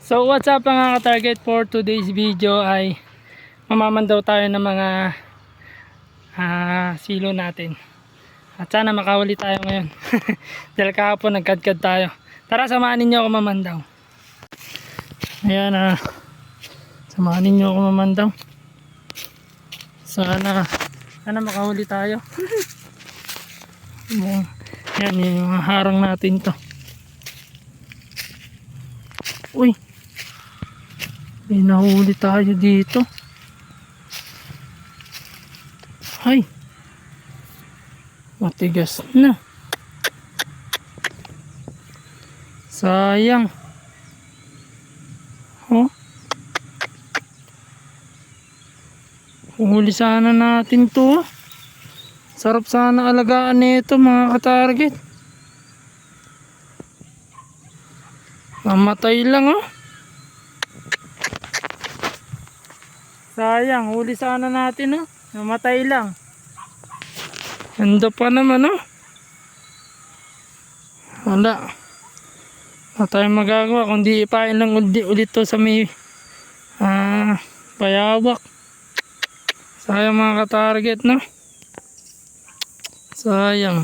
So what's up mga ka-target, for today's video ay mamamandaw tayo ng mga silo natin. At sana makahuli tayo ngayon. Dahil kahapon nagkadkad tayo. Tara, samahan ninyo ako mamandaw. Ayan, samahan ninyo ako mamandaw. Sana makahuli tayo. Yan yung harang natin to. Uy, may nahuli tayo dito. Ay, matigas na. Sayang. Oh, huli sana natin to. Sarap sana alagaan nito mga ka-target. Mamatay lang oh. Sayang, huli sana natin oh. Namatay lang. Ganda pa naman oh. Wala. Wala tayong magagawa kundi ipain lang ulit to sa may payawak. Sayang mga ka-target no. Sayang.